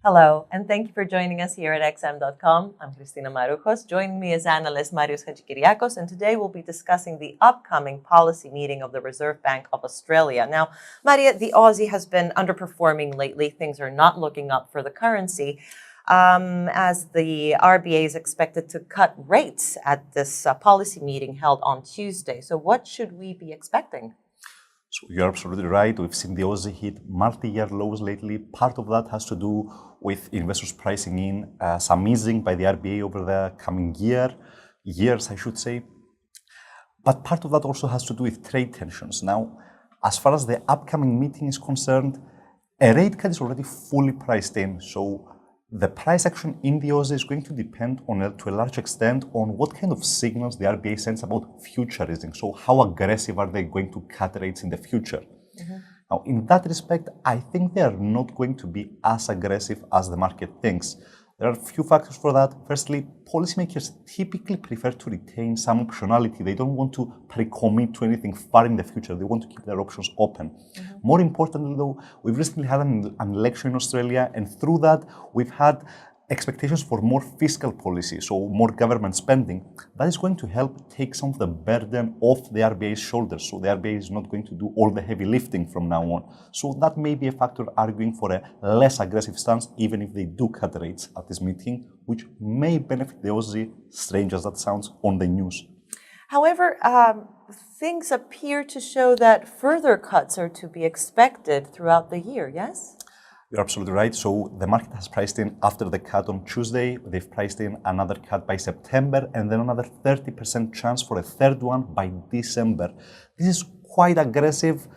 Hello, and thank you for joining us here at XM.com. I'm Cristina Marujos. Joining me is analyst Marios Hadjikyriacos, and today we'll be discussing the upcoming policy meeting of the Reserve Bank of Australia. Now, Maria, the Aussie has been underperforming lately. Things are not looking up for the currency, as the RBA is expected to cut rates at this policy meeting held on Tuesday. So what should we be expecting? So you're absolutely right. We've seen the Aussie hit multi-year lows lately. Part of that has to do with investors pricing in some easing by the RBA over the coming years, I should say. But part of that also has to do with trade tensions. Now, as far as the upcoming meeting is concerned, a rate cut is already fully priced in. So the price action in the Aussie is going to depend to a large extent on what kind of signals the RBA sends about future easing. So how aggressive are they going to cut rates in the future? Mm-hmm. Now, in that respect, I think they are not going to be as aggressive as the market thinks. There are a few factors for that. Firstly, policymakers typically prefer to retain some optionality. They don't want to pre-commit to anything far in the future. They want to keep their options open. Mm-hmm. More importantly, though, we've recently had an election in Australia, and through that, we've had expectations for more fiscal policy, so more government spending. That is going to help take some of the burden off the RBA's shoulders. So the RBA is not going to do all the heavy lifting from now on. So that may be a factor arguing for a less aggressive stance, even if they do cut rates at this meeting, which may benefit the Aussie, strange as that sounds, on the news. However, things appear to show that further cuts are to be expected throughout the year, yes? You're absolutely right. So the market has priced in after the cut on Tuesday. They've priced in another cut by September and then another 30% chance for a third one by December. This is quite aggressive,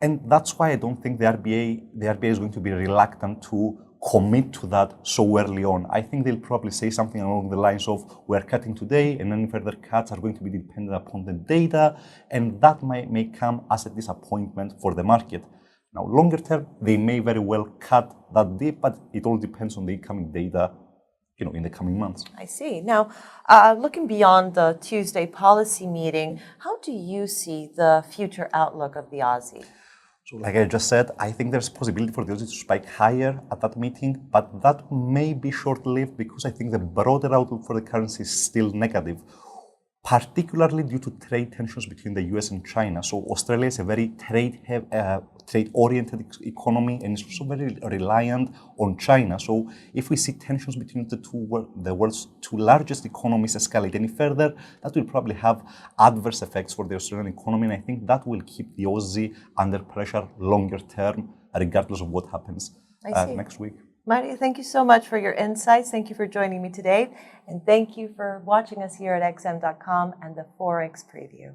and that's why I don't think the RBA is going to be reluctant to commit to that so early on. I think they'll probably say something along the lines of, we're cutting today and any further cuts are going to be dependent upon the data, and that may come as a disappointment for the market. Now, longer term, they may very well cut that dip, but it all depends on the incoming data, in the coming months. I see. Now, looking beyond the Tuesday policy meeting, how do you see the future outlook of the Aussie? So, like I just said, I think there's a possibility for the Aussie to spike higher at that meeting, but that may be short-lived because I think the broader outlook for the currency is still negative, particularly due to trade tensions between the US and China. So Australia is a very trade-oriented economy, and it's also very reliant on China. So if we see tensions between the world's two largest economies escalate any further, that will probably have adverse effects for the Australian economy, and I think that will keep the Aussie under pressure longer term, regardless of what happens next week. Maria, thank you so much for your insights. Thank you for joining me today. And thank you for watching us here at XM.com and the Forex Preview.